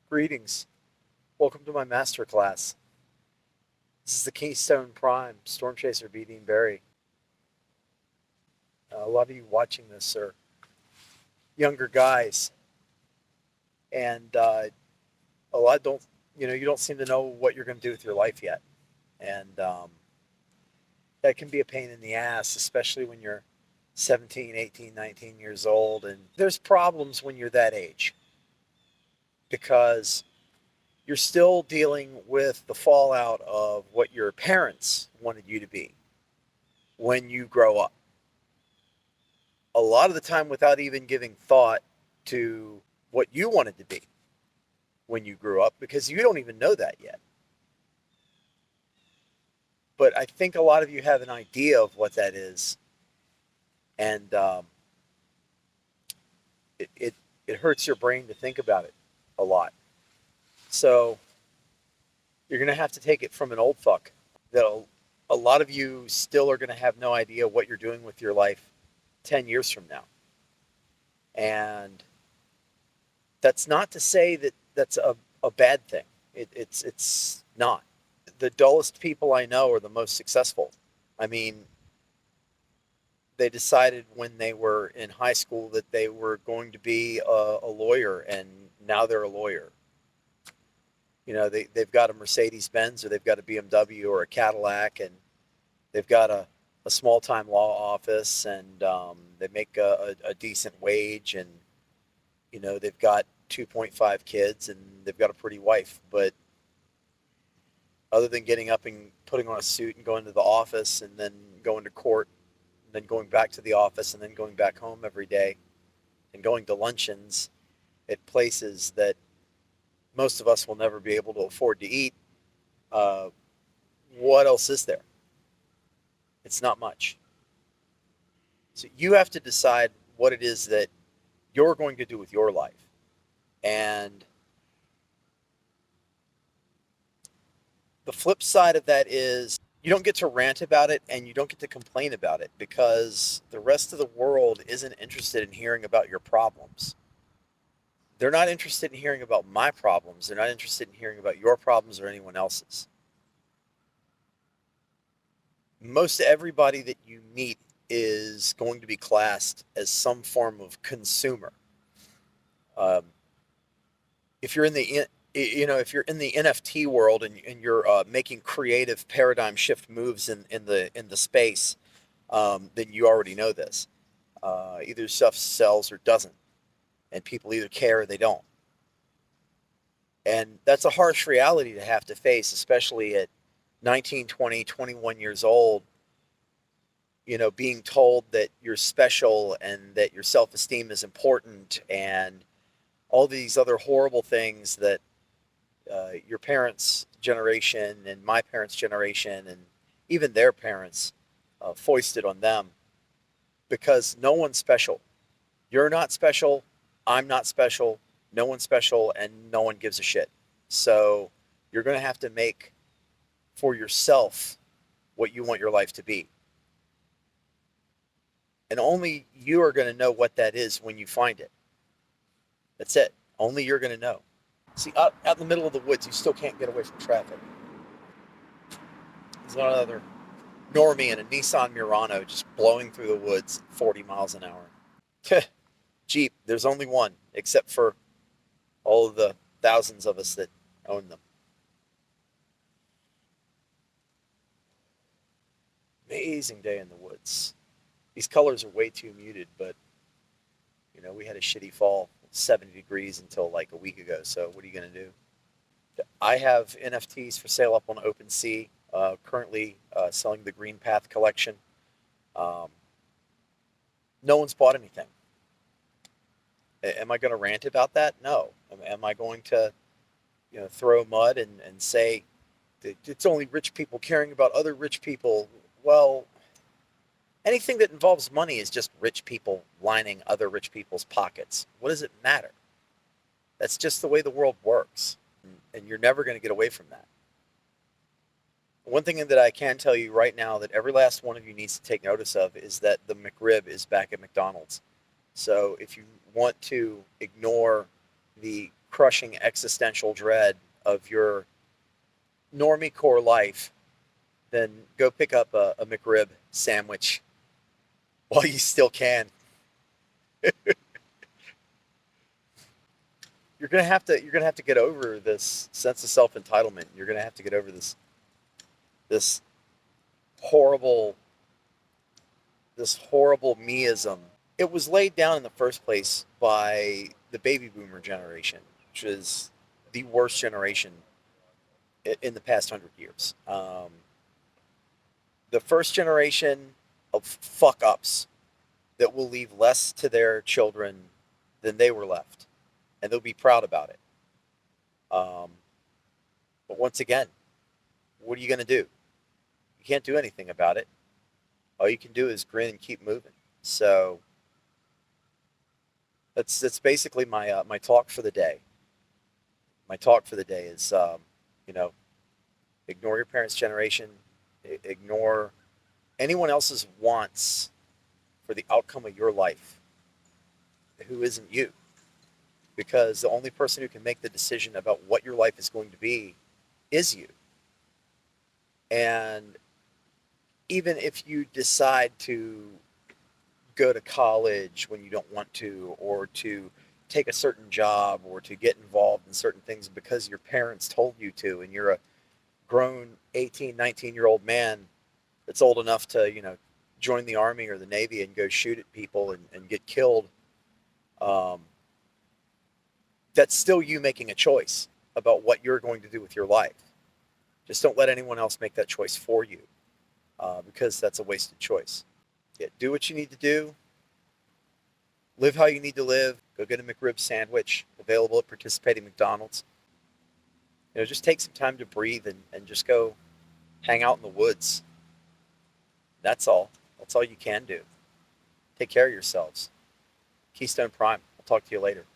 Greetings. Welcome to my Masterclass. This is the Keystone Prime, Storm Chaser B. Dean Barry. A lot of you watching this are younger guys, and a lot don't, you don't seem to know what you're going to do with your life yet. And that can be a pain in the ass, especially when you're 17, 18, 19 years old. And there's problems when you're that age because you're still dealing with the fallout of what your parents wanted you to be when you grow up. A lot of the time without even giving thought to what you wanted to be when you grew up because you don't even know that yet. But I think a lot of you have an idea of what that is, and it, it, it hurts your brain to think about it a lot. So you're going to have to take it from an old fuck that a lot of you still are going to have no idea what you're doing with your life 10 years from now. And that's not to say that that's a bad thing. It's not. The dullest people I know are the most successful. I mean, they decided when they were in high school that they were going to be a lawyer, and now they're a lawyer. They've got a Mercedes Benz, or they've got a BMW or a Cadillac, and they've got a small time law office, and they make a decent wage, and they've got 2.5 kids, and they've got a pretty wife. But other than getting up and putting on a suit and going to the office and then going to court and then going back to the office and then going back home every day and going to luncheons at places that most of us will never be able to afford to eat, uh, what else is there? It's not much. So you have to decide what it is that you're going to do with your life. And the flip side of that is you don't get to rant about it and you don't get to complain about it because the rest of the world isn't interested in hearing about your problems. They're not interested in hearing about my problems. They're not interested in hearing about your problems or anyone else's. Most everybody that you meet is going to be classed as some form of consumer. Um, if you're in the if you're in the NFT world and you're making creative paradigm shift moves in the space, then you already know this. Either stuff sells or doesn't, and people either care or they don't. And that's a harsh reality to have to face, especially at 19, 20, 21 years old. Being told that you're special and that your self-esteem is important and all these other horrible things that your parents' generation and my parents' generation and even their parents foisted on them because no one's special. You're not special. I'm not special. No one's special, and no one gives a shit. So you're going to have to make for yourself what you want your life to be. And only you are going to know what that is when you find it. That's it. Only you're going to know. See, out in the middle of the woods, you still can't get away from traffic. There's another normie in a Nissan Murano just blowing through the woods at 40 miles an hour. Jeep, there's only one, except for all of the thousands of us that own them. Amazing day in the woods. These colors are way too muted, but we had a shitty fall, 70 degrees until like a week ago. So what are you going to do? I have NFTs for sale up on OpenSea. Currently selling the Green Path collection. Um, no one's bought anything. Am I going to rant about that? No. Am I going to, throw mud and say that it's only rich people caring about other rich people? Well, anything that involves money is just rich people lining other rich people's pockets. What does it matter? That's just the way the world works. And you're never going to get away from that. One thing that I can tell you right now that every last one of you needs to take notice of is that the McRib is back at McDonald's. So if you want to ignore the crushing existential dread of your normie core life, then go pick up a McRib sandwich while you still can. You're gonna have to get over this sense of self entitlement. You're gonna have to get over this horrible this horrible meism. It was laid down in the first place by the baby boomer generation, which is the worst generation in the past 100 years. The first generation of fuck ups that will leave less to their children than they were left, and they'll be proud about it. Um, but once again, what are you going to do? You can't do anything about it. All you can do is grin and keep moving. So that's basically my talk for the day. My talk for the day is, you know, ignore your parents' generation, ignore anyone else's wants for the outcome of your life who isn't you. Because the only person who can make the decision about what your life is going to be is you. And even if you decide to go to college when you don't want to, or to take a certain job, or to get involved in certain things because your parents told you to, and you're a grown 18, 19-year-old man that's old enough to, join the Army or the Navy and go shoot at people and get killed, um, that's still you making a choice about what you're going to do with your life. Just don't let anyone else make that choice for you, because that's a wasted choice. Yeah, do what you need to do. Live how you need to live. Go get a McRib sandwich available at participating McDonald's. Just take some time to breathe and just go hang out in the woods. That's all. That's all you can do. Take care of yourselves. Keystone Prime. I'll talk to you later.